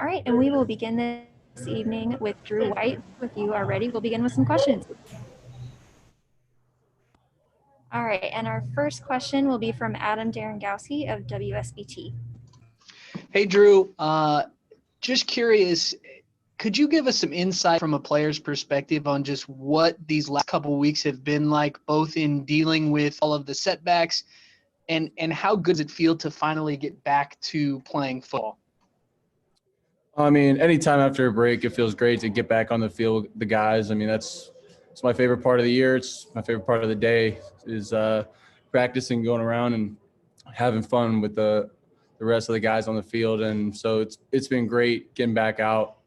All right, and we will begin this evening with Drew White. If you are ready, we'll begin with some questions. All right, and our first question will be from Adam Darengowski of WSBT. Hey, Drew. Just curious, could you give us some insight from a player's perspective on just what these last couple of weeks have been like, both in dealing with all of the setbacks and how good does it feel to finally get back to playing football? I mean, anytime after a break, it feels great to get back on the field with the guys. I mean, it's my favorite part of the year. It's my favorite part of the day is practicing, going around and having fun with the rest of the guys on the field. And so it's been great getting back out,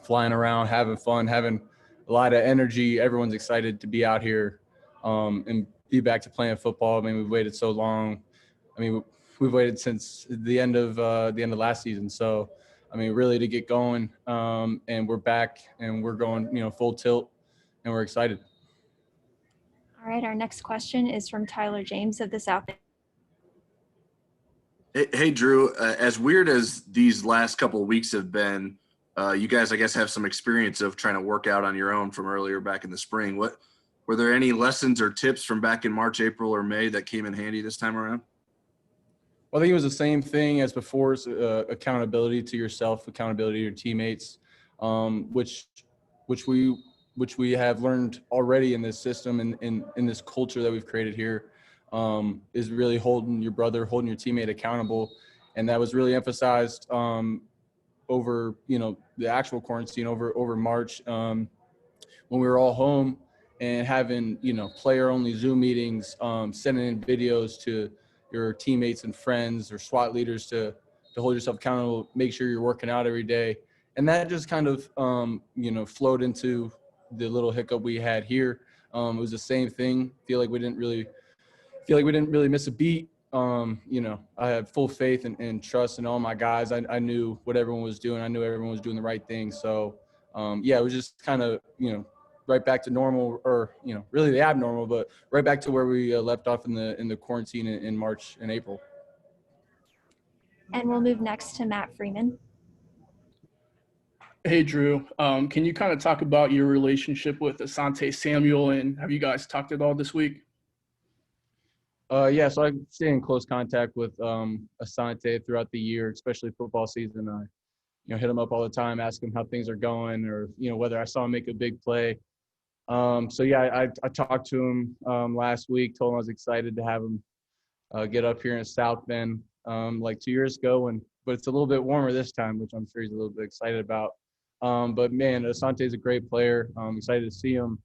flying around, having fun, having a lot of energy. Everyone's excited to be out here and be back to playing football. I mean, we've waited so long. I mean, we've waited since the end of last season. So, I mean, really to get going, and we're back and we're going, full tilt, and we're excited. All right, our next question is from Tyler James of the South. Hey, Drew, as weird as these last couple of weeks have been, you guys, I guess, have some experience of trying to work out on your own from earlier back in the spring. Were there any lessons or tips from back in March, April, or May that came in handy this time around? Well, I think it was the same thing as before, accountability to yourself, accountability to your teammates, which we have learned already in this system and in this culture that we've created here, is really holding your brother, holding your teammate accountable. And that was really emphasized over, the actual quarantine over March, when we were all home and having, player-only Zoom meetings, sending in videos to your teammates and friends or SWAT leaders to hold yourself accountable, make sure you're working out every day. And that just kind of, flowed into the little hiccup we had here. It was the same thing. Feel like we didn't really miss a beat. I had full faith and trust in all my guys. I knew what everyone was doing. I knew everyone was doing the right thing. So, it was just kind of, right back to normal, or really the abnormal, but right back to where we left off in the quarantine in March and April. And we'll move next to Matt Freeman. Hey, Drew. Can you kind of talk about your relationship with Asante Samuel, and have you guys talked at all this week? Yeah, so I stay in close contact with Asante throughout the year, especially football season. I hit him up all the time, ask him how things are going, or whether I saw him make a big play. So yeah, I talked to him last week, told him I was excited to have him get up here in South Bend like 2 years ago, but it's a little bit warmer this time, which I'm sure he's a little bit excited about. But man, Asante's a great player. I'm excited to see him.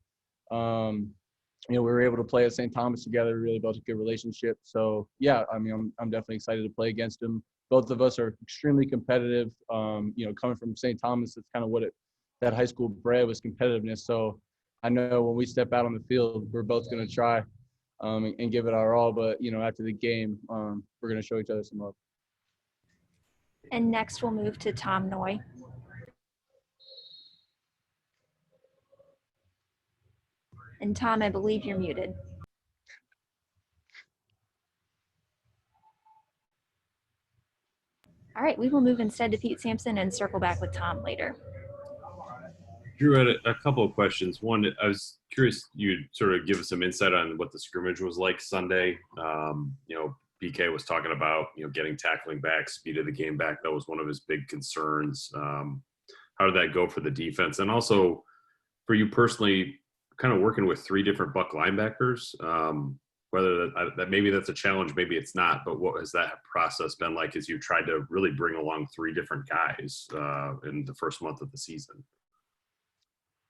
We were able to play at St. Thomas together, really built a good relationship. So yeah, I mean, I'm definitely excited to play against him. Both of us are extremely competitive. Coming from St. Thomas, it's kind of what that high school bred was, competitiveness. So I know when we step out on the field, we're both going to try and give it our all. But, after the game, we're going to show each other some love. And next we'll move to Tom Noy. And Tom, I believe you're muted. All right, we will move instead to Pete Sampson and circle back with Tom later. Drew had a couple of questions. One, I was curious you'd sort of give us some insight on what the scrimmage was like Sunday. BK was talking about, getting tackling back, speed of the game back. That was one of his big concerns. How did that go for the defense? And also for you personally, kind of working with three different Buck linebackers, whether that maybe that's a challenge, maybe it's not, but what has that process been like as you tried to really bring along three different guys in the first month of the season?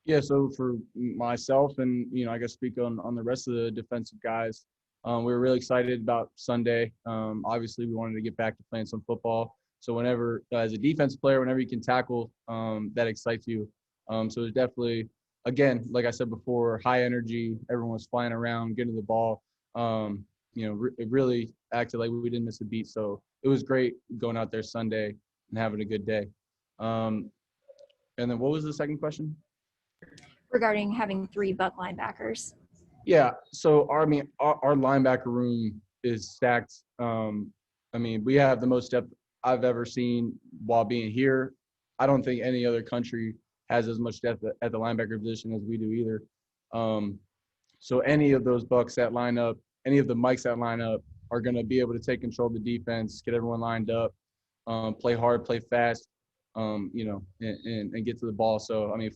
Yeah, so for myself and, I guess speak on the rest of the defensive guys, we were really excited about Sunday. Obviously, we wanted to get back to playing some football. So whenever, as a defense player, whenever you can tackle, that excites you. So it's definitely, again, like I said before, high energy. Everyone was flying around, getting the ball. It really acted like we didn't miss a beat. So it was great going out there Sunday and having a good day. And then what was the second question? Regarding having three Buck linebackers. Yeah, so our linebacker room is stacked. We have the most depth I've ever seen while being here. I don't think any other country has as much depth at the linebacker position as we do either. So any of those bucks that line up, any of the Mikes that line up are going to be able to take control of the defense, get everyone lined up, play hard, play fast, and get to the ball. So, I mean,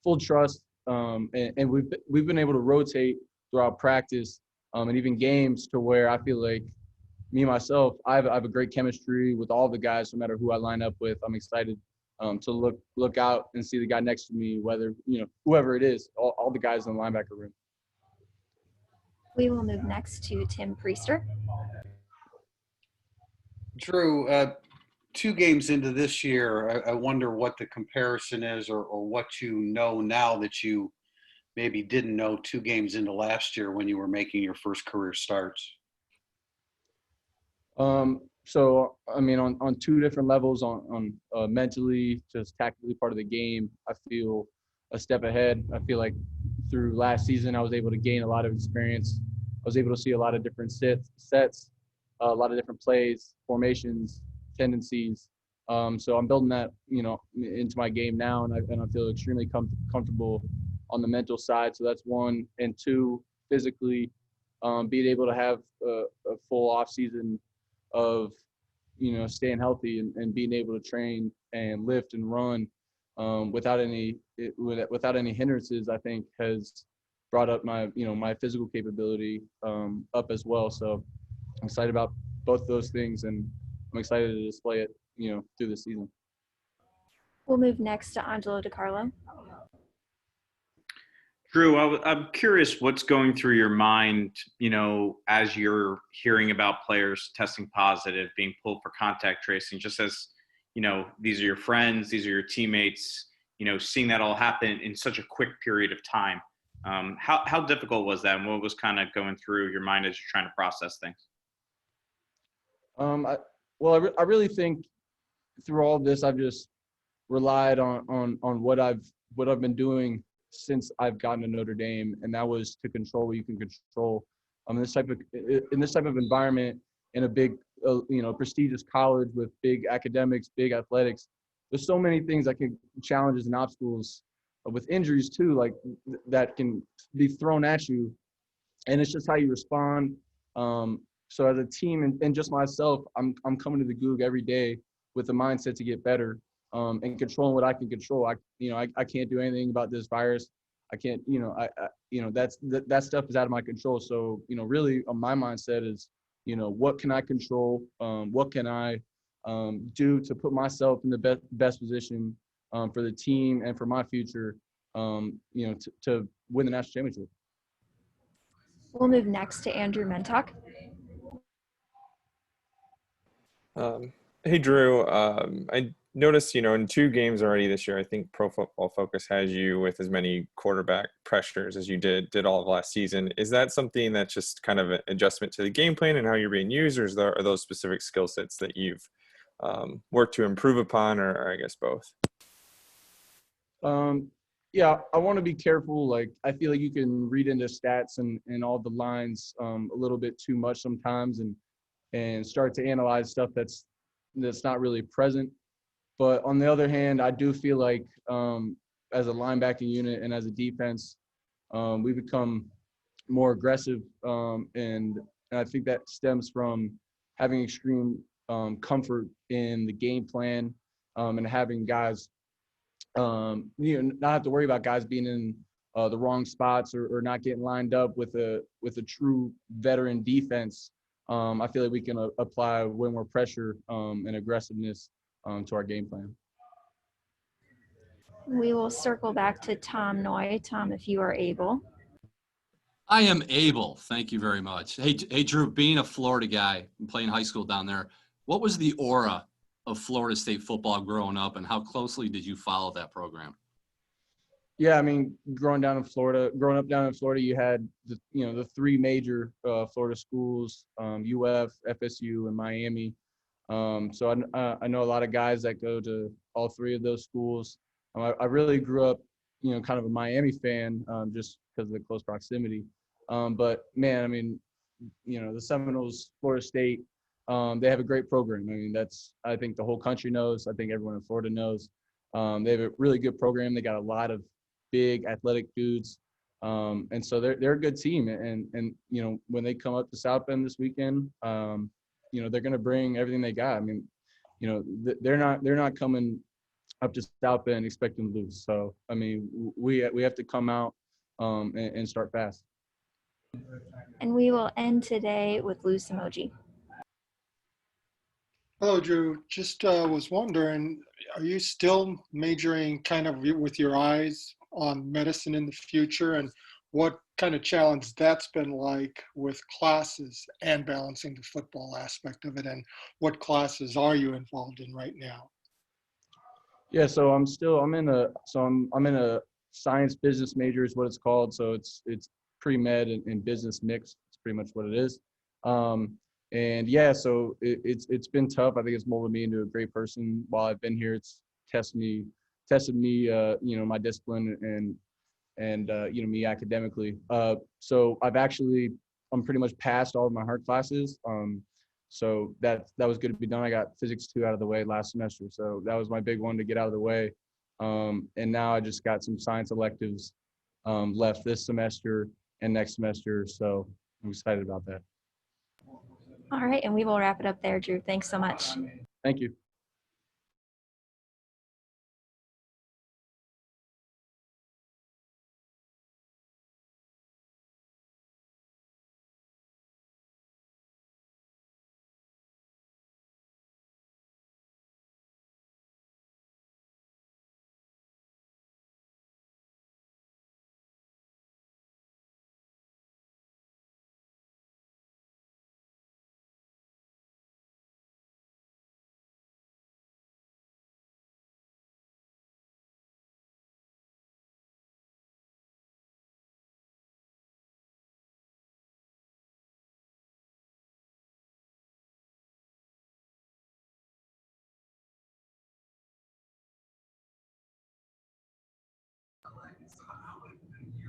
full trust. And we've been able to rotate throughout practice and even games to where I feel like me, myself, I have a great chemistry with all the guys, no matter who I line up with. I'm excited to look out and see the guy next to me, whether, whoever it is, all the guys in the linebacker room. We will move next to Tim Priester. Drew, 2 games into this year, I wonder what the comparison is or what you know now that you maybe didn't know 2 games into last year when you were making your first career starts. So, I mean, on 2 different levels, on mentally, just tactically part of the game, I feel a step ahead. I feel like through last season, I was able to gain a lot of experience. I was able to see a lot of different sets, a lot of different plays, formations, tendencies. So I'm building that, into my game now, and I feel extremely comfortable on the mental side. So that's 1. And 2, physically, being able to have a full off season of, staying healthy and being able to train and lift and run without any hindrances, I think has brought up my physical capability up as well. So I'm excited about both those things, and I'm excited to display it, through the season. We'll move next to Angelo Di Carlo. Drew, I'm curious what's going through your mind, as you're hearing about players testing positive, being pulled for contact tracing, just as, these are your friends, these are your teammates, seeing that all happen in such a quick period of time. How difficult was that, and what was kind of going through your mind as you're trying to process things? I really think through all of this, I've just relied on what I've been doing since I've gotten to Notre Dame, and that was to control what you can control. In this type of environment, in a big, prestigious college with big academics, big athletics, there's so many things that can challenges and obstacles with injuries too, like that can be thrown at you, and it's just how you respond. So as a team and just myself, I'm coming to the Goog every day with the mindset to get better. And controlling what I can control. I can't do anything about this virus. I can't, that stuff is out of my control. So, really my mindset is, what can I control? What can I do to put myself in the best position for the team and for my future, to win the national championship. We'll move next to Andrew Mentok. Hey, Drew. I noticed, in 2 games already this year, I think Pro Football Focus has you with as many quarterback pressures as you did all of last season. Is that something that's just kind of an adjustment to the game plan and how you're being used, or are those specific skill sets that you've worked to improve upon, or I guess both? Yeah, I want to be careful. Like, I feel like you can read into stats and all the lines a little bit too much sometimes, and start to analyze stuff that's not really present. But on the other hand, I do feel like as a linebacking unit and as a defense, we become more aggressive, and I think that stems from having extreme comfort in the game plan, and having guys, not have to worry about guys being in the wrong spots or not getting lined up with a true veteran defense. I feel like we can apply way more pressure and aggressiveness to our game plan. We will circle back to Tom Noy. Tom, if you are able. I am able. Thank you very much. Hey, Drew, being a Florida guy and playing high school down there, what was the aura of Florida State football growing up, and how closely did you follow that program? Yeah, I mean, growing up down in Florida, you had the 3 major Florida schools, UF, FSU, and Miami. So I know a lot of guys that go to all 3 of those schools. I really grew up, kind of a Miami fan, just because of the close proximity. But man, I mean, the Seminoles, Florida State, they have a great program. I mean, I think the whole country knows. I think everyone in Florida knows. They have a really good program. They got a lot of big athletic dudes. And so they're a good team. And when they come up to South Bend this weekend, they're going to bring everything they got. I mean, they're not coming up to South Bend expecting to lose. So, I mean, we have to come out and start fast. And we will end today with loose emoji. Hello, Drew. Just was wondering, are you still majoring kind of with your eyes on medicine in the future, and what kind of challenge that's been like with classes and balancing the football aspect of it, and what classes are you involved in right now? Yeah, so I'm in a science business major is what it's called. So it's pre-med and business mixed. It's pretty much what it is. And yeah, so it's been tough. I think it's molded me into a great person while I've been here. It's tested me, my discipline and me academically. So I'm pretty much passed all of my hard classes. So that was good to be done. I got physics 2 out of the way last semester. So that was my big one to get out of the way. And now I just got some science electives left this semester and next semester. So I'm excited about that. All right, and we will wrap it up there, Drew. Thanks so much. Thank you.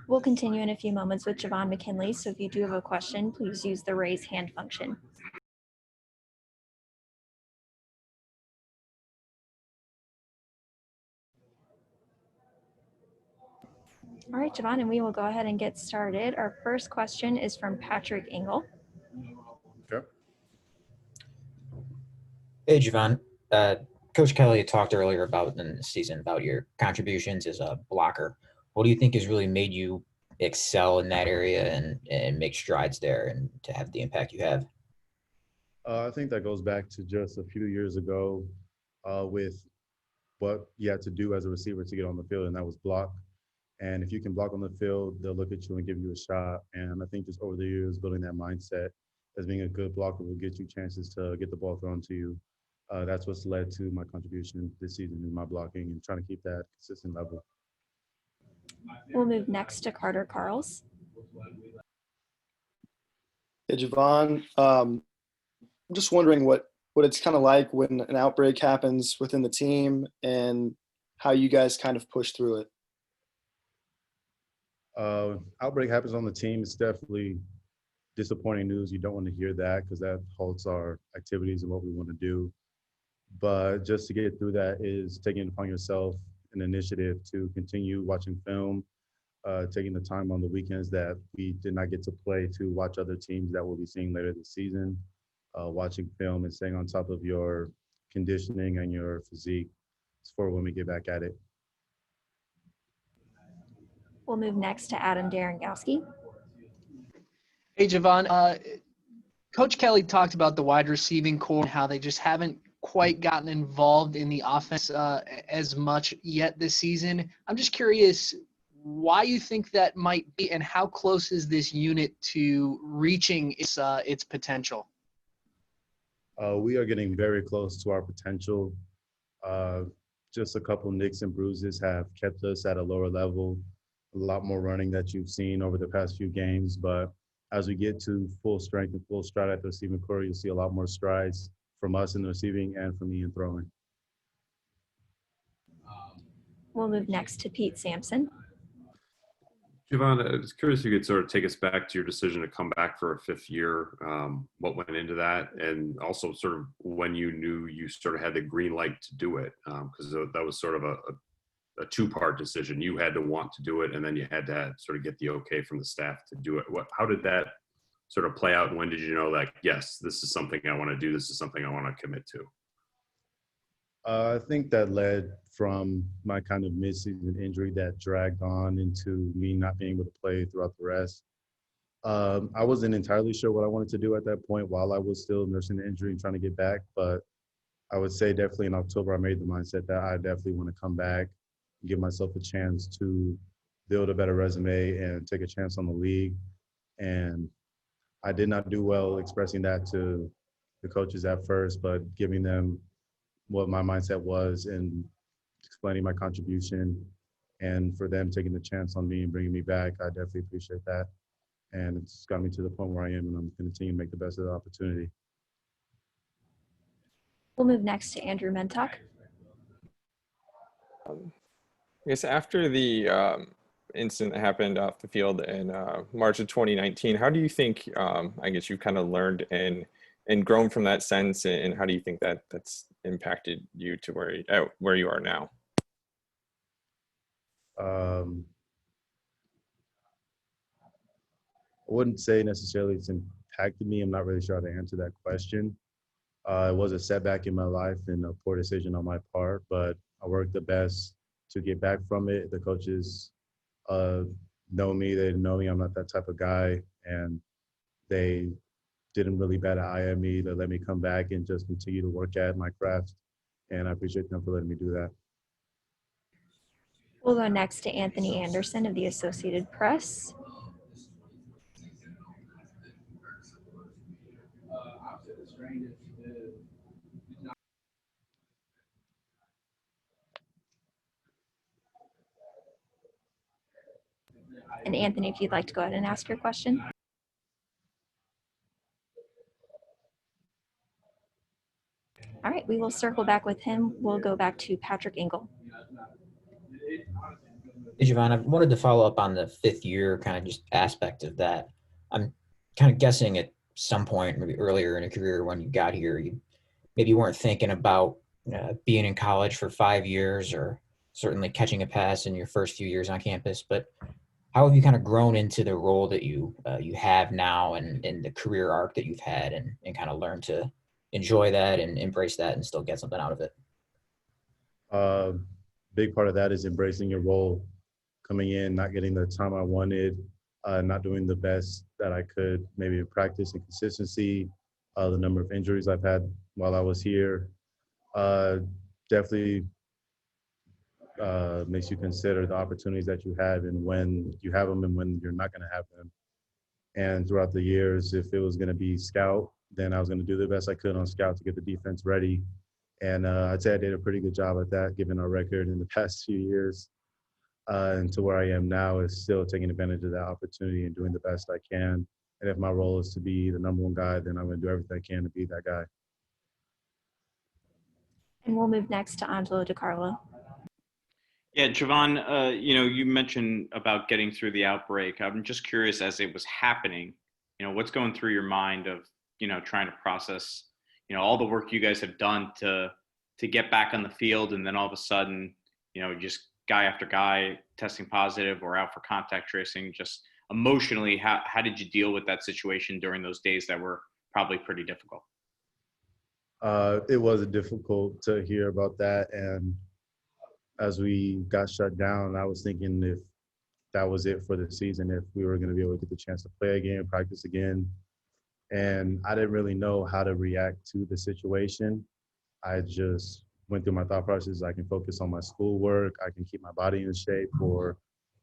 We'll continue in a few moments with Javon McKinley. So if you do have a question, please use the raise hand function. All right, Javon, and we will go ahead and get started. Our first question is from Patrick Engel. Okay. Hey, Javon. Coach Kelly talked earlier about in the season about your contributions as a blocker. What do you think has really made you excel in that area and make strides there and to have the impact you have? I think that goes back to just a few years ago with what you had to do as a receiver to get on the field, and that was block. And if you can block on the field, they'll look at you and give you a shot. And I think just over the years, building that mindset as being a good blocker will get you chances to get the ball thrown to you. That's what's led to my contribution this season in my blocking and trying to keep that consistent level. We'll move next to Carter Carls. Hey, Javon. I'm just wondering what it's kind of like when an outbreak happens within the team and how you guys kind of push through it. Outbreak happens on the team. It's definitely disappointing news. You don't want to hear that because that halts our activities and what we want to do. But just to get through that is taking it upon yourself an initiative to continue watching film, taking the time on the weekends that we did not get to play to watch other teams that we'll be seeing later this season, watching film and staying on top of your conditioning and your physique for when we get back at it. We'll move next to Adam Darengowski. Hey, Javon. Coach Kelly talked about the wide receiving core and how they just haven't quite gotten involved in the offense as much yet this season. I'm just curious why you think that might be and how close is this unit to reaching its potential? We are getting very close to our potential. Just a couple nicks and bruises have kept us at a lower level. A lot more running that you've seen over the past few games, but as we get to full strength and full stride at the receiving core, you'll see a lot more strides from us in the receiving and from me in throwing. We'll move next to Pete Sampson. Javon, I was curious if you could sort of take us back to your decision to come back for a fifth year. What went into that, and also sort of when you knew you sort of had the green light to do it, because that was sort of a two-part decision. You had to want to do it, and then you had to sort of get the okay from the staff to do it. How did that sort of play out, and when did you know, like, yes, this is something I want to do, this is something I want to commit to? I think that led from my kind of mid-season injury that dragged on into me not being able to play throughout the rest. I wasn't entirely sure what I wanted to do at that point while I was still nursing the injury and trying to get back, but I would say definitely in October, I made the mindset that I definitely want to come back, give myself a chance to build a better resume and take a chance on the league. And I did not do well expressing that to the coaches at first, but giving them what my mindset was and explaining my contribution, and for them taking the chance on me and bringing me back, I definitely appreciate that. And it's got me to the point where I am, and I'm going to continue to make the best of the opportunity. We'll move next to Andrew Mentok. I guess after the incident that happened off the field in March of 2019, how do you think, I guess you've kind of learned and grown from that sense, and how do you think that that's impacted you to where you are now? I wouldn't say necessarily it's impacted me. I'm not really sure how to answer that question. It was a setback in my life and a poor decision on my part, but I worked the best to get back from it. The coaches know me. They know me. I'm not that type of guy, and they didn't really bat an eye at me. They let me come back and just continue to work at my craft, and I appreciate them for letting me do that. We'll go next to Anthony Anderson of the Associated Press. And Anthony, if you'd like to go ahead and ask your question. All right, we will circle back with him. We'll go back to Patrick Engel. Hey, Javon, I wanted to follow up on the fifth year kind of just aspect of that. I'm kind of guessing at some point, maybe earlier in a career when you got here, you maybe weren't thinking about being in college for 5 years, or certainly catching a pass in your first few years on campus. But how have you kind of grown into the role that you have now, and the career arc that you've had, and kind of learned to enjoy that and embrace that and still get something out of it? Big part of that is embracing your role, coming in, not getting the time I wanted, not doing the best that I could, maybe in practice and consistency, the number of injuries I've had while I was here. Definitely makes you consider the opportunities that you have and when you have them and when you're not going to have them. And throughout the years, if it was going to be scout, then I was going to do the best I could on scout to get the defense ready. And I'd say I did a pretty good job at that, given our record in the past few years. And to where I am now is still taking advantage of that opportunity and doing the best I can. And if my role is to be the number one guy, then I'm going to do everything I can to be that guy. And we'll move next to Angelo Di Carlo. Yeah, Javon, you mentioned about getting through the outbreak. I'm just curious, as it was happening, what's going through your mind of, trying to process, all the work you guys have done to get back on the field, and then all of a sudden, just guy after guy testing positive or out for contact tracing. Just emotionally, how did you deal with that situation during those days that were probably pretty difficult? It was difficult to hear about that, and as we got shut down, I was thinking if that was it for the season, if we were going to be able to get the chance to play again, practice again. And I didn't really know how to react to the situation. I just went through my thought process. I can focus on my schoolwork. I can keep my body in shape for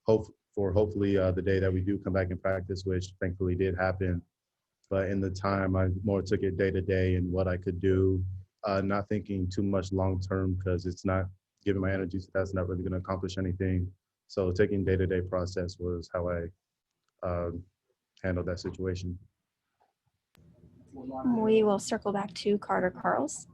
hopefully the day that we do come back in practice, which thankfully did happen. But in the time, I more took it day to day and what I could do, not thinking too much long term, because it's not giving my energy, so that's not really going to accomplish anything. So taking day-to-day process was how I handled that situation. We will circle back to Carter Carls.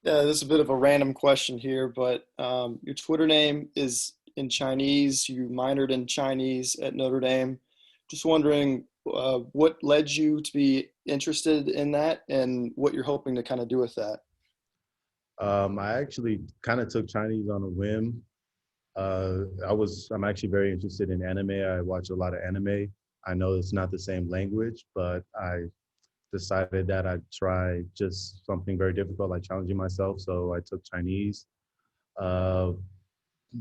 Yeah, this is a bit of a random question here, but your Twitter name is in Chinese. You minored in Chinese at Notre Dame. Just wondering what led you to be interested in that and what you're hoping to kind of do with that. I actually kind of took Chinese on a whim. I'm actually very interested in anime. I watch a lot of anime. I know it's not the same language, but I decided that I'd try just something very difficult, like challenging myself. So I took Chinese.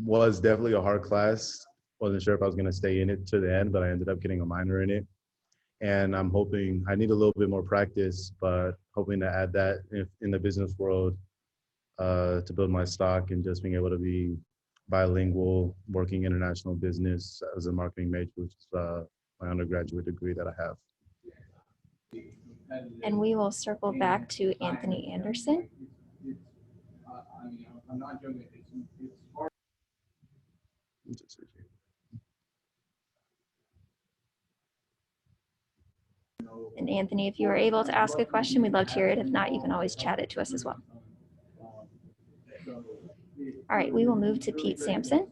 Was definitely a hard class. Wasn't sure if I was going to stay in it to the end, but I ended up getting a minor in it. And I'm hoping, I need a little bit more practice, but hoping to add that in the business world to build my stock and just being able to be bilingual, working international business as a marketing major, which is my undergraduate degree that I have. And we will circle back to Anthony Anderson. And Anthony, if you are able to ask a question, we'd love to hear it. If not, you can always chat it to us as well. All right, we will move to Pete Sampson.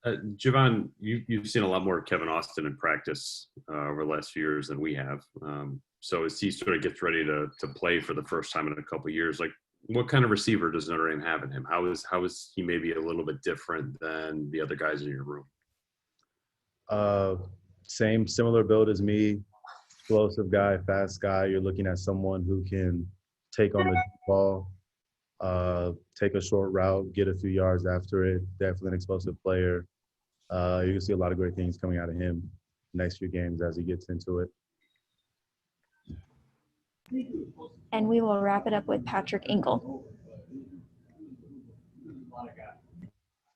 Javon, you've seen a lot more of Kevin Austin in practice over the last few years than we have. So as he sort of gets ready to play for the first time in a couple of years, like what kind of receiver does Notre Dame have in him? How is he maybe a little bit different than the other guys in your room? Similar build as me, explosive guy, fast guy. You're looking at someone who can take on the ball, take a short route, get a few yards after it. Definitely an explosive player. You can see a lot of great things coming out of him next few games as he gets into it. And we will wrap it up with Patrick Engel.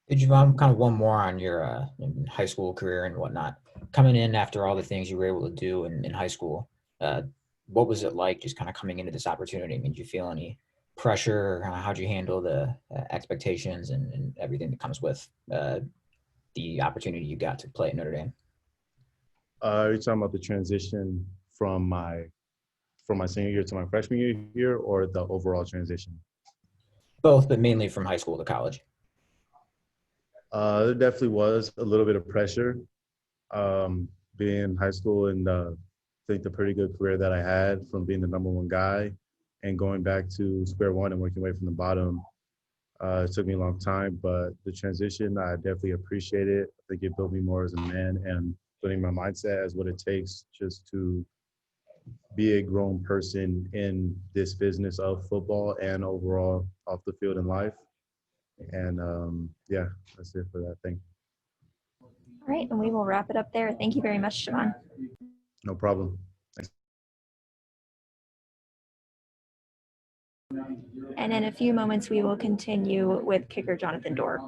Hey, Javon, kind of one more on your high school career and whatnot. Coming in after all the things you were able to do in high school, what was it like just kind of coming into this opportunity? I mean, did you feel any pressure? How'd you handle the expectations and everything that comes with the opportunity you got to play at Notre Dame? Are you talking about the transition from my senior year to my freshman year or the overall transition? Both, but mainly from high school to college. There definitely was a little bit of pressure being in high school, and I think the pretty good career that I had from being the number one guy and going back to square one and working away from the bottom. It took me a long time, but the transition, I definitely appreciate it. I think it built me more as a man and putting my mindset as what it takes just to be a grown person in this business of football and overall off the field in life. And yeah, that's it for that thing. All right, and we will wrap it up there. Thank you very much, Javon. No problem. And in a few moments, we will continue with kicker Jonathan Dorr.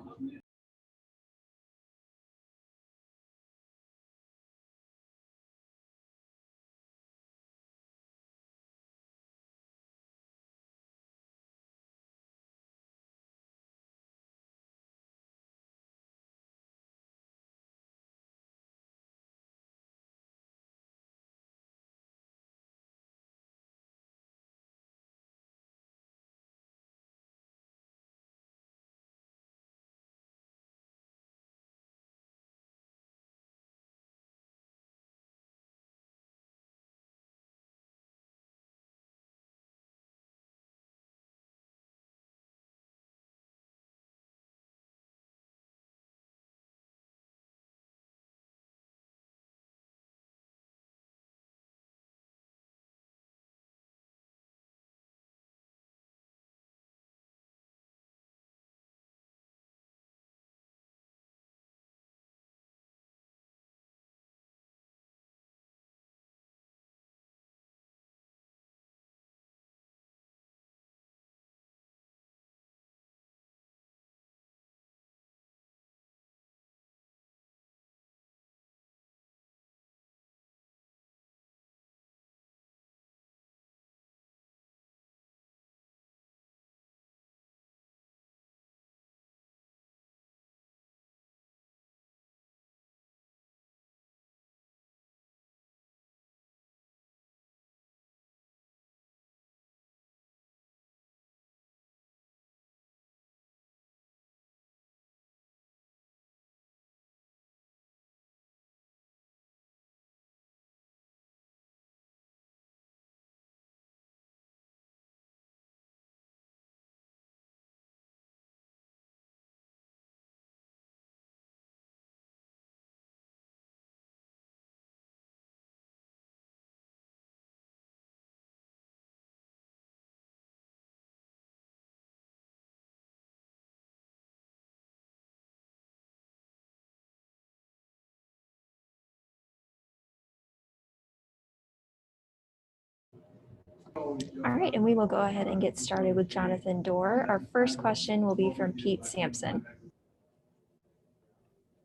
All right, and we will go ahead and get started with Jonathan Dorr. Our first question will be from Pete Sampson.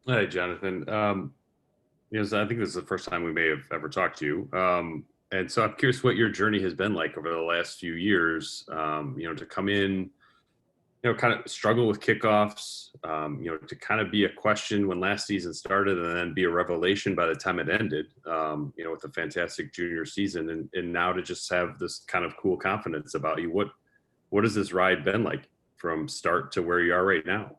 Hi, Jonathan. So I think this is the first time we may have ever talked to you. And so I'm curious what your journey has been like over the last few years, to come in, kind of struggle with kickoffs, to kind of be a question when last season started and then be a revelation by the time it ended, with a fantastic junior season and now to just have this kind of cool confidence about you. What has this ride been like from start to where you are right now?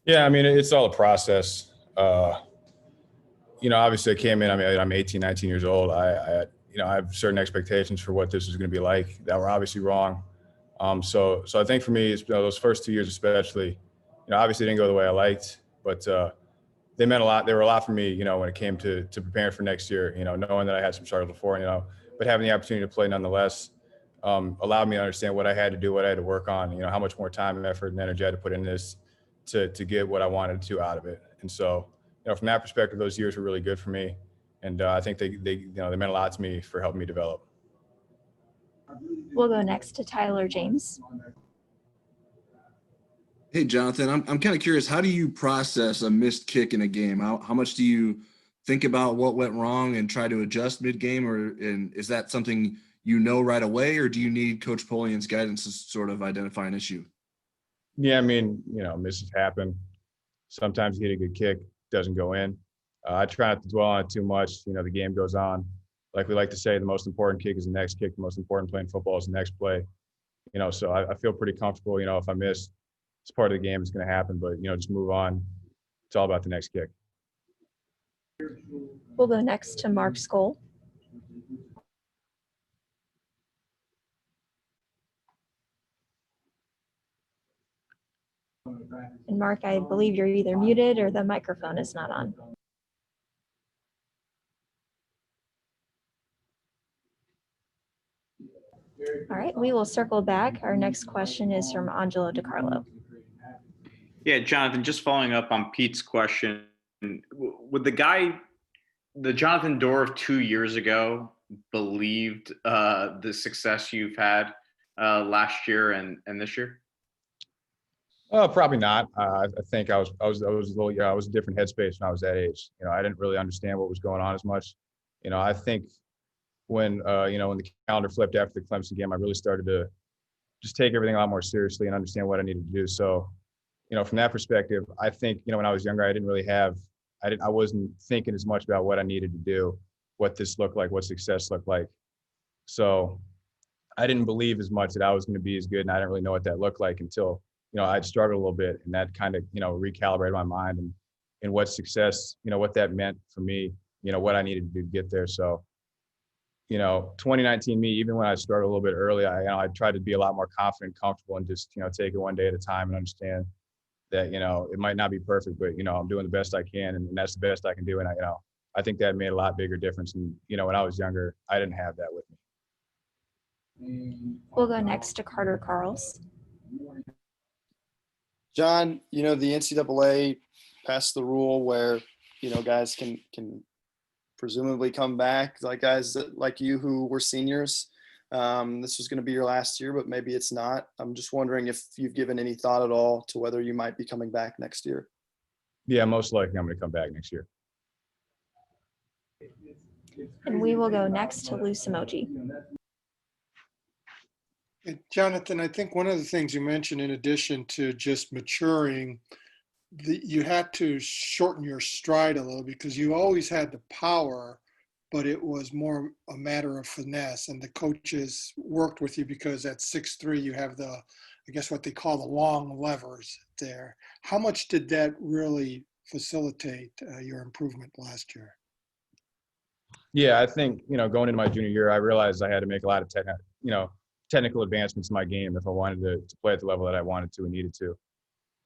Yeah, I mean, it's all a process. Obviously I came in, I'm 18, 19 years old. I have certain expectations for what this is going to be like that were obviously wrong. So I think for me, it's, those first 2 years especially, obviously it didn't go the way I liked, but they meant a lot. They were a lot for me, when it came to preparing for next year, knowing that I had some struggles before, but having the opportunity to play nonetheless allowed me to understand what I had to do, what I had to work on, how much more time, effort, and energy I had to put in this to get what I wanted to out of it. And so, from that perspective, those years were really good for me. And I think they meant a lot to me for helping me develop. We'll go next to Tyler James. Hey, Jonathan, I'm kind of curious. How do you process a missed kick in a game? How much do you think about what went wrong and try to adjust mid-game, and is that something right away, or do you need Coach Polian's guidance to sort of identify an issue? Yeah, misses happen. Sometimes you get a good kick, doesn't go in. I try not to dwell on it too much. The game goes on. Like we like to say, the most important kick is the next kick. The most important play in football is the next play. So I feel pretty comfortable. If I miss, it's part of the game. It's going to happen. But, just move on. It's all about the next kick. We'll go next to Mark Skoll. And Mark, I believe you're either muted or the microphone is not on. All right, we will circle back. Our next question is from Angelo Di Carlo. Yeah, Jonathan, just following up on Pete's question, would the Jonathan Dorr of 2 years ago believed the success you've had last year and this year? Probably not. I think I was a different headspace when I was that age. I didn't really understand what was going on as much. I think when the calendar flipped after the Clemson game, I really started to just take everything a lot more seriously and understand what I needed to do. So, from that perspective, I think, when I was younger, I wasn't thinking as much about what I needed to do, what this looked like, what success looked like. So I didn't believe as much that I was going to be as good, and I didn't really know what that looked like until, I'd struggled a little bit, and that kind of, recalibrated my mind and what success, what that meant for me, what I needed to do to get there. So, 2019 me, even when I started a little bit early, I tried to be a lot more confident, comfortable, and just, take it one day at a time and understand that, it might not be perfect, but, I'm doing the best I can, and that's the best I can do. And I think that made a lot bigger difference. And, when I was younger, I didn't have that with me. We'll go next to Carter Carls. John, the NCAA passed the rule where, guys can presumably come back, like guys like you who were seniors. This was going to be your last year, but maybe it's not. I'm just wondering if you've given any thought at all to whether you might be coming back next year. Yeah, most likely I'm going to come back next year. And we will go next to Lou Emoji. Jonathan, I think one of the things you mentioned, in addition to just maturing, you had to shorten your stride a little, because you always had the power, but it was more a matter of finesse, and the coaches worked with you because at 6'3", you have what they call the long levers there. How much did that really facilitate your improvement last year? Yeah, I think, going into my junior year, I realized I had to make a lot of technical advancements in my game if I wanted to play at the level that I wanted to and needed to.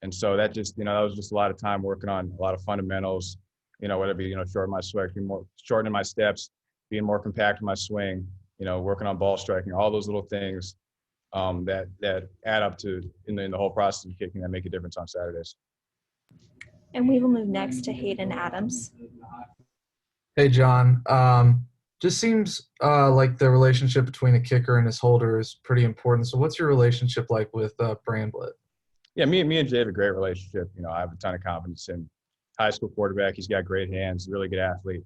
And so that just, that was just a lot of time working on a lot of fundamentals, whether it be, shortening my swing, shortening my steps, being more compact in my swing, working on ball striking, all those little things that add up to in the whole process of kicking that make a difference on Saturdays. And we will move next to Hayden Adams. Hey, John. Just seems like the relationship between a kicker and his holder is pretty important. So what's your relationship like with Bramblett? Yeah, me and Jay have a great relationship. I have a ton of confidence in high school quarterback. He's got great hands, really good athlete.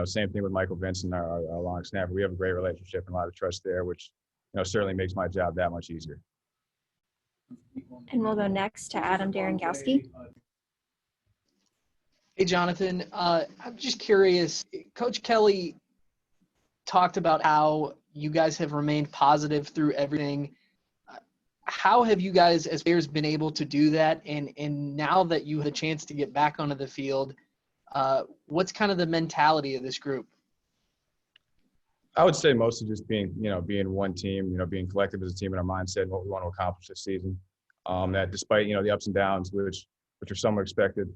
Same thing with Michael Vincent, our long snapper. We have a great relationship and a lot of trust there, which certainly makes my job that much easier. And we'll go next to Adam Darengowski. Hey, Jonathan. I'm just curious. Coach Kelly talked about how you guys have remained positive through everything. How have you guys as players been able to do that? And now that you have a chance to get back onto the field, what's kind of the mentality of this group? I would say mostly just being one team, being collective as a team in our mindset and what we want to accomplish this season. That despite, the ups and downs, which are somewhat expected,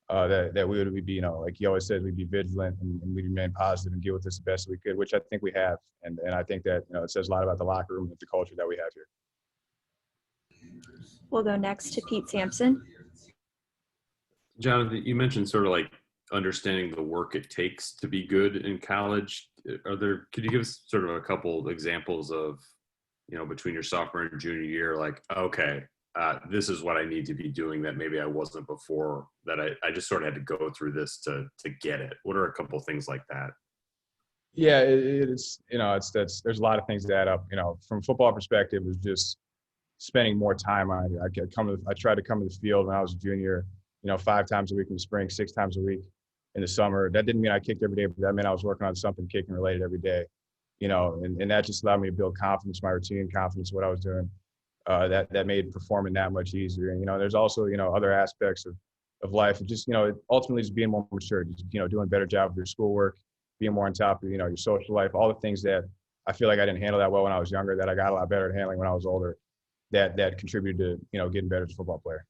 that we would be, like he always says, we'd be vigilant and we'd remain positive and deal with this the best we could, which I think we have. And I think that, it says a lot about the locker room and the culture that we have here. We'll go next to Pete Sampson. Jonathan, you mentioned sort of like understanding the work it takes to be good in college. Could you give us sort of a couple examples of, between your sophomore and junior year, like, okay, this is what I need to be doing that maybe I wasn't before, that I just sort of had to go through this to get it. What are a couple things like that? Yeah, it's there's a lot of things that add up. From a football perspective, it was just spending more time on it. I tried to come to the field when I was a junior, 5 times a week in the spring, 6 times a week in the summer. That didn't mean I kicked every day, but that meant I was working on something kicking related every day, and that just allowed me to build confidence, my routine, confidence, what I was doing. That made performing that much easier. And, there's also, other aspects of life, just, ultimately just being more mature, just, doing a better job with your schoolwork, being more on top of, your social life, all the things that I feel like I didn't handle that well when I was younger, that I got a lot better at handling when I was older, that contributed to, getting better as a football player.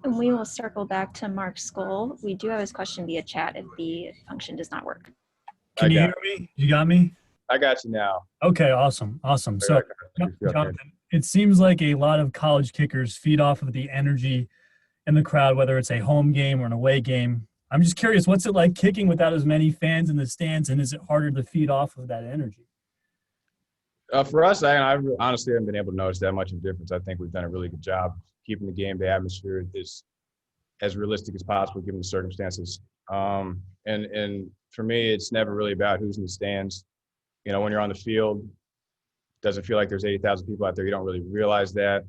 And we will circle back to Mark Skoll. We do have his question via chat if the function does not work. Can you hear me? You got me? I got you now. Okay, awesome. So, Jonathan, it seems like a lot of college kickers feed off of the energy in the crowd, whether it's a home game or an away game. I'm just curious, what's it like kicking without as many fans in the stands, and is it harder to feed off of that energy? For us, I honestly haven't been able to notice that much of a difference. I think we've done a really good job keeping the game, the atmosphere is as realistic as possible given the circumstances. And for me, it's never really about who's in the stands. When you're on the field, it doesn't feel like there's 80,000 people out there. You don't really realize that.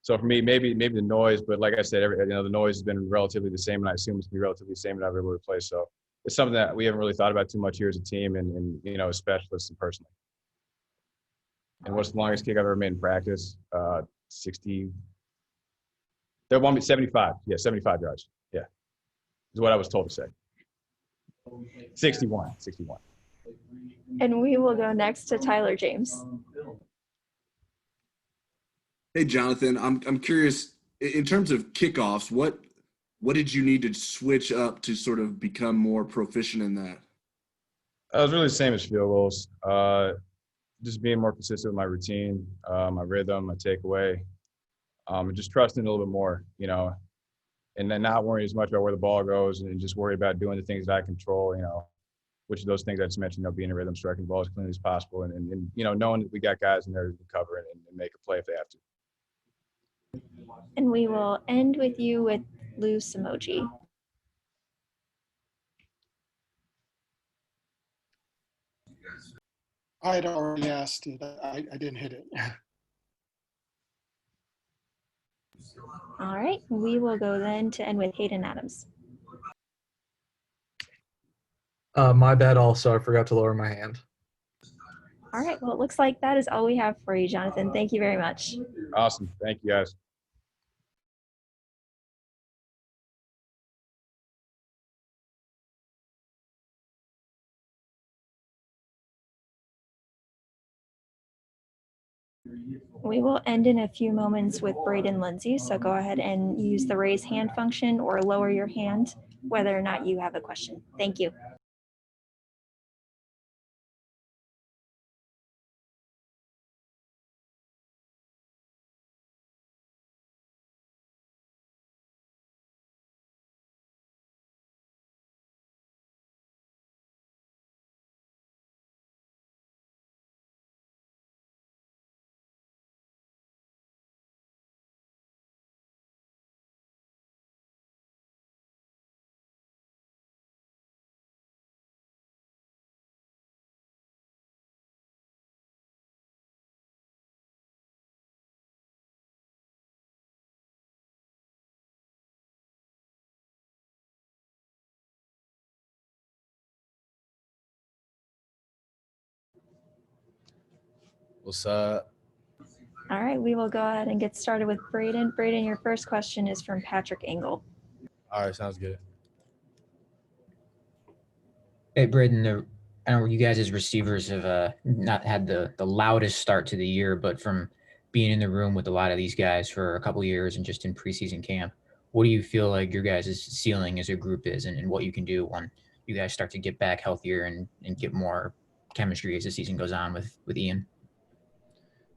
So for me, maybe the noise, but like I said, the noise has been relatively the same, and I assume it's going to be relatively the same in every place. So it's something that we haven't really thought about too much here as a team and as specialists and personally. And what's the longest kick I've ever made in practice? 60. There won't be 75. Yeah, 75 yards. Yeah, is what I was told to say. 61. And we will go next to Tyler James. Hey, Jonathan, I'm curious, in terms of kickoffs, what did you need to switch up to sort of become more proficient in that? It was really the same as field goals. Just being more consistent with my routine, my rhythm, my takeaway, and just trusting a little bit more, and then not worrying as much about where the ball goes and just worry about doing the things that I control, which of those things I just mentioned, being in rhythm, striking the ball as cleanly as possible, and knowing that we got guys in there to cover it and make a play if they have to. And we will end with you with Lou Samoji. I had already asked it. I didn't hit it. All right, we will go then to end with Hayden Adams. My bad also, I forgot to lower my hand. All right, well, it looks like that is all we have for you, Jonathan. Thank you very much. Awesome. Thank you, guys. We will end in a few moments with Braden Lindsay, so go ahead and use the raise hand function or lower your hand, whether or not you have a question. Thank you. What's up? All right, we will go ahead and get started with Braden. Braden, your first question is from Patrick Engel. All right, sounds good. Hey, Braden, I know you guys as receivers have not had the loudest start to the year, but from being in the room with a lot of these guys for a couple of years and just in preseason camp, what do you feel like your guys' ceiling as a group is and what you can do when you guys start to get back healthier and get more chemistry as the season goes on with Ian?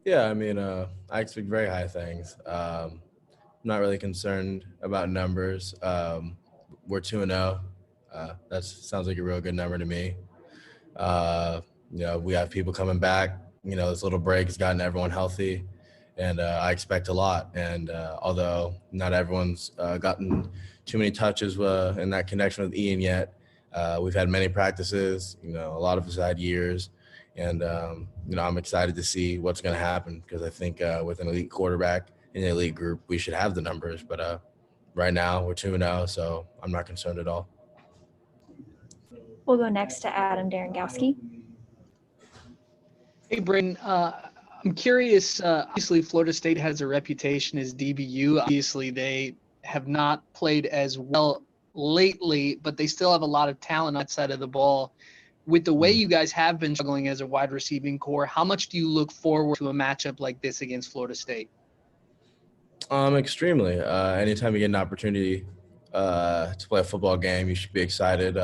Yeah, I mean, I expect very high things. I'm not really concerned about numbers. We're 2-0. That sounds like a real good number to me. We have people coming back. This little break has gotten everyone healthy, and I expect a lot. And although not everyone's gotten too many touches in that connection with Ian yet, we've had many practices. A lot of us had years. And, I'm excited to see what's going to happen because I think with an elite quarterback in the elite group, we should have the numbers. But right now we're 2-0, so I'm not concerned at all. We'll go next to Adam Darengowski. Hey, Braden, I'm curious. Obviously, Florida State has a reputation as DBU. Obviously, they have not played as well lately, but they still have a lot of talent on that side of the ball. With the way you guys have been struggling as a wide receiving core, how much do you look forward to a matchup like this against Florida State? Extremely. Anytime you get an opportunity to play a football game, you should be excited.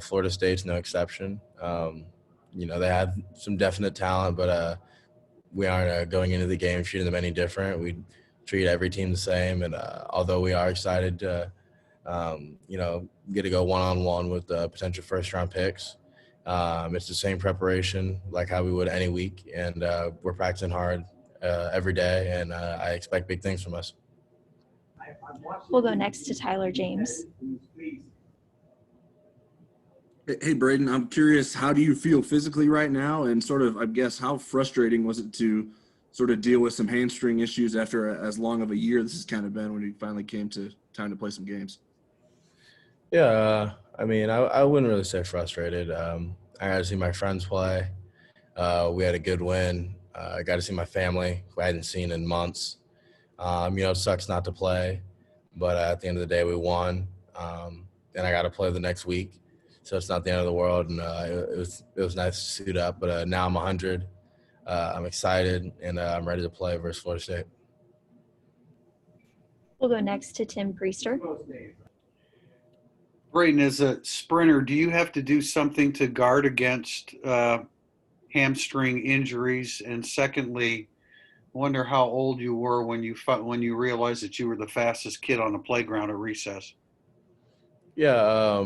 Florida State's no exception. They have some definite talent, but we aren't going into the game treating them any different. We treat every team the same, and although we are excited to get to go one-on-one with potential first-round picks. It's the same preparation like how we would any week, and we're practicing hard every day, and I expect big things from us. We'll go next to Tyler James. Hey, Braden, I'm curious, how do you feel physically right now? And sort of, I guess, how frustrating was it to sort of deal with some hamstring issues after as long of a year this has kind of been when you finally came to time to play some games? Yeah, I mean, I wouldn't really say frustrated. I got to see my friends play. We had a good win. I got to see my family, who I hadn't seen in months. It sucks not to play, but at the end of the day, we won. And I got to play the next week, so it's not the end of the world. And it was nice to suit up, but now I'm 100. I'm excited, and I'm ready to play versus Florida State. We'll go next to Tim Priester. Braden, as a sprinter, do you have to do something to guard against hamstring injuries? And secondly, wonder how old you were when you realized that you were the fastest kid on the playground at recess. Yeah,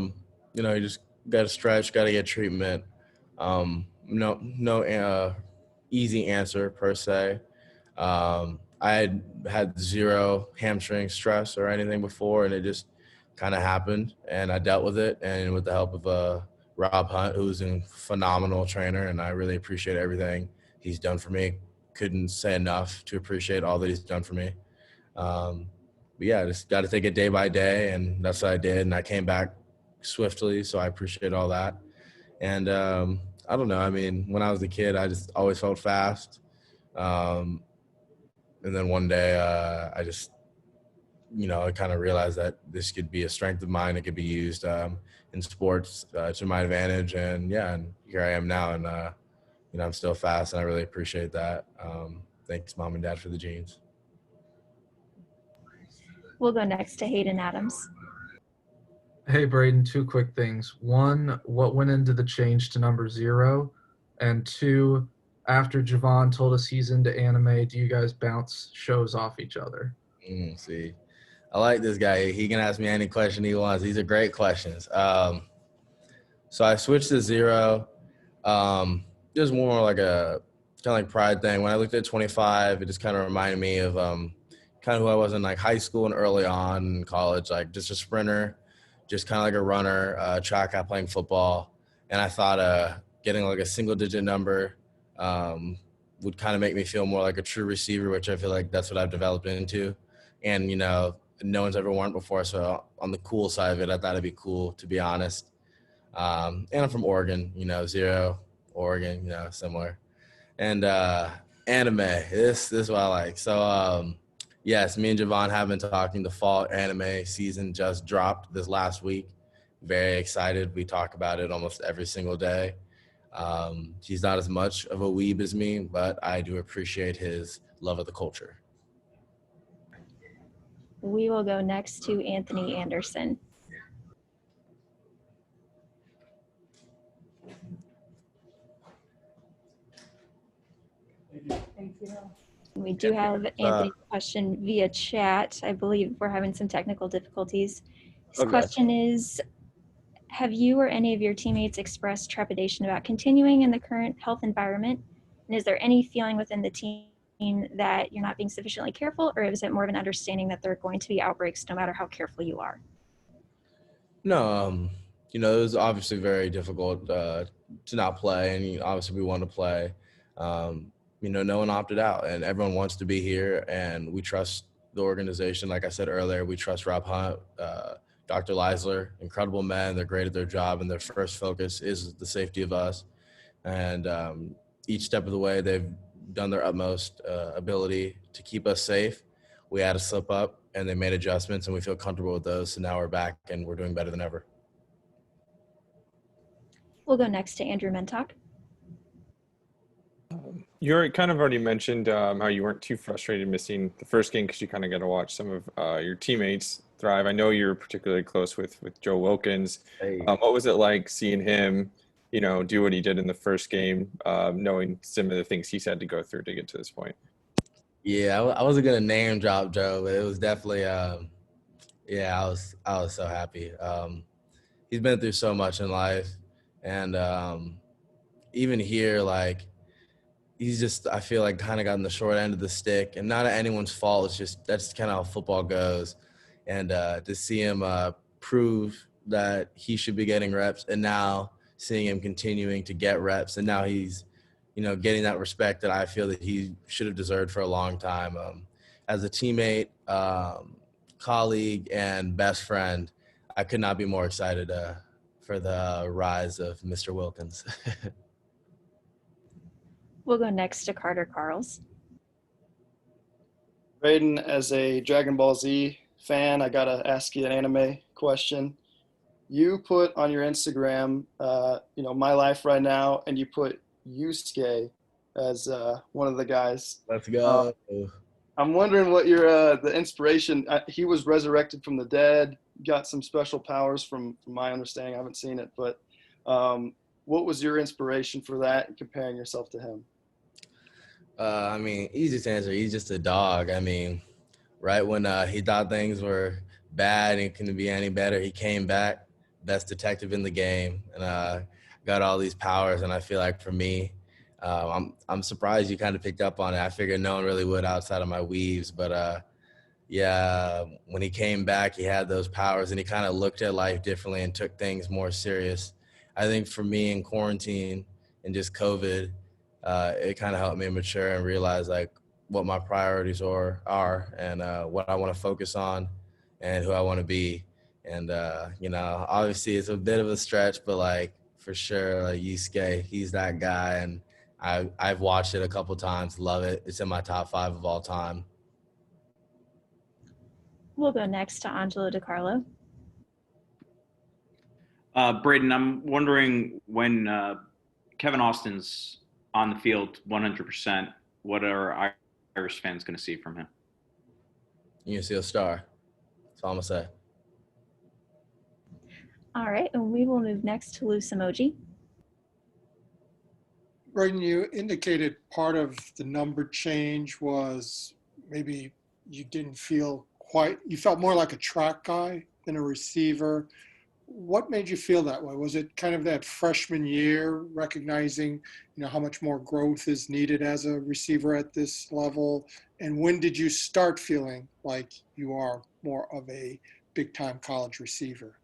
you just got to stretch, got to get treatment. No easy answer per se. I had zero hamstring stress or anything before, and it just kind of happened, and I dealt with it. And with the help of Rob Hunt, who's a phenomenal trainer, and I really appreciate everything he's done for me. Couldn't say enough to appreciate all that he's done for me. But yeah, just got to take it day by day, and that's what I did. And I came back swiftly, so I appreciate all that. And I don't know. I mean, when I was a kid, I just always felt fast. And then one day I just, I kind of realized that this could be a strength of mine. It could be used in sports to my advantage. And yeah, and here I am now. And, I'm still fast, and I really appreciate that. Thanks, Mom and Dad, for the genes. We'll go next to Hayden Adams. Hey, Braden, two quick things. One, what went into the change to number 0? And two, after Javon told us he's into anime, do you guys bounce shows off each other? See, I like this guy. He can ask me any question he wants. These are great questions. So I switched to 0. Just more like a kind of like pride thing. When I looked at 25, it just kind of reminded me of kind of who I was in like high school and early on in college, like just a sprinter, just kind of like a runner, track out playing football. And I thought getting like a single digit number would kind of make me feel more like a true receiver, which I feel like that's what I've developed into. And, no one's ever worn it before. So on the cool side of it, I thought it'd be cool, to be honest. And I'm from Oregon, 0, Oregon, similar. and anime. This is what I like. So yes, me and Javon have been talking. The fall anime season just dropped this last week. Very excited. We talk about it almost every single day. He's not as much of a weeb as me, but I do appreciate his love of the culture. We will go next to Anthony Anderson. We do have Anthony's question via chat. I believe we're having some technical difficulties. His question is, have you or any of your teammates expressed trepidation about continuing in the current health environment? And is there any feeling within the team that you're not being sufficiently careful, or is it more of an understanding that there are going to be outbreaks no matter how careful you are? No, it was obviously very difficult to not play, and obviously we want to play. No one opted out, and everyone wants to be here, and we trust the organization. Like I said earlier, we trust Rob Hunt, Dr. Leisler, incredible men. They're great at their job, and their first focus is the safety of us. And each step of the way, they've done their utmost ability to keep us safe. We had a slip up, and they made adjustments, and we feel comfortable with those. So now we're back, and we're doing better than ever. We'll go next to Andrew Mentok. You kind of already mentioned how you weren't too frustrated missing the first game because you kind of got to watch some of your teammates thrive. I know you're particularly close with Joe Wilkins. Hey. What was it like seeing him, do what he did in the first game, knowing some of the things he's had to go through to get to this point? Yeah, I wasn't gonna name drop Joe, but it was definitely I was so happy. He's been through so much in life, and even here, like, he's just, I feel like, kind of gotten the short end of the stick, and not at anyone's fault. It's just, that's kind of how football goes. And to see him prove that he should be getting reps, and now seeing him continuing to get reps, and now he's, getting that respect that I feel that he should have deserved for a long time. As a teammate, colleague, and best friend, I could not be more excited for the rise of Mr. Wilkins. We'll go next to Carter Carls. Braden, as a Dragon Ball Z fan, I gotta ask you an anime question. You put on your Instagram, my life right now, and you put Yusuke as one of the guys. Let's go. I'm wondering what your the inspiration. He was resurrected from the dead, got some special powers from my understanding. I haven't seen it, but what was your inspiration for that and comparing yourself to him? Easy to answer. He's just a dog. Right when he thought things were bad and couldn't be any better, he came back, best detective in the game, and got all these powers. And I feel like for me, I'm surprised you kind of picked up on it. I figured no one really would outside of my weaves, but when he came back, he had those powers, and he kind of looked at life differently and took things more serious. I think for me in quarantine and just COVID, it kind of helped me mature and realize like what my priorities are and what I want to focus on and who I want to be. And, obviously it's a bit of a stretch, but like for sure, like Yusuke, he's that guy. And I've watched it a couple times, love it. It's in my top 5 of all time. We'll go next to Angelo Di Carlo. Braden, I'm wondering when Kevin Austin's on the field 100%, what are Irish fans going to see from him? You're going to see a star. That's all I'm going to say. All right, and we will move next to Loose Emoji. Braden, you indicated part of the number change was maybe you didn't feel you felt more like a track guy than a receiver. What made you feel that way? Was it kind of that freshman year, recognizing, how much more growth is needed as a receiver at this level? And when did you start feeling like you are more of a big-time college receiver?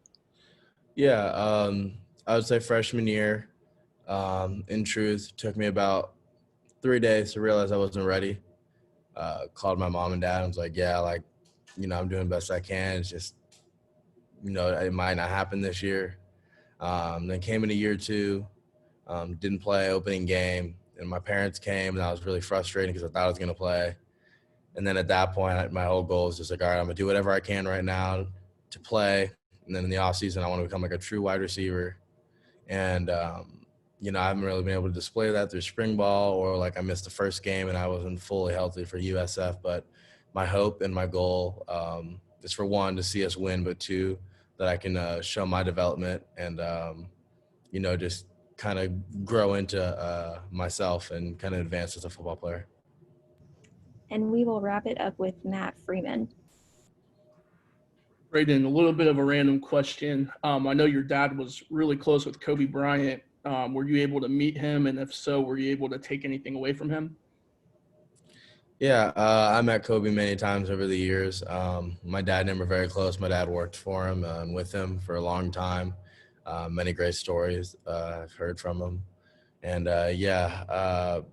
Yeah, I would say freshman year. In truth, took me about 3 days to realize I wasn't ready. Called my mom and dad and was like, I'm doing the best I can. It's just, it might not happen this year. Then came into year 2, didn't play opening game, and my parents came, and I was really frustrated because I thought I was going to play. And then at that point, my whole goal is just like, all right, I'm going to do whatever I can right now to play. And then in the offseason, I want to become like a true wide receiver. And, you know, I haven't really been able to display that through spring ball, or like I missed the first game and I wasn't fully healthy for USF. But my hope and my goal is for one, to see us win, but two, that I can show my development and, you know, just kind of grow into myself and kind of advance as a football player. And we will wrap it up with Matt Freeman. Brayden, a little bit of a random question. I know your dad was really close with Kobe Bryant. Were you able to meet him? And if so, were you able to take anything away from him? Yeah, I met Kobe many times over the years. My dad and him were very close. My dad worked for him and with him for a long time. Many great stories I've heard from him. And I'd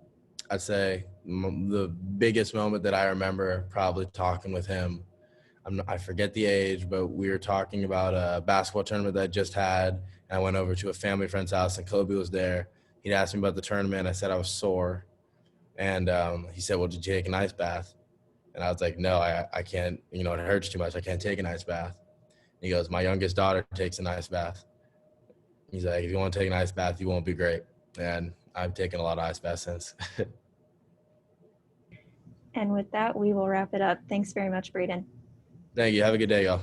say the biggest moment that I remember probably talking with him, I forget the age, but we were talking about a basketball tournament that I just had. And I went over to a family friend's house and Kobe was there. He'd asked me about the tournament. I said I was sore. And he said, well, did you take an ice bath? And I was like, no, I can't, you know, it hurts too much. I can't take an ice bath. He goes, my youngest daughter takes an ice bath. He's like, if you want to take an ice bath, you won't be great. And I've taken a lot of ice baths since. And with that, we will wrap it up. Thanks very much, Brayden. Thank you. Have a good day, y'all.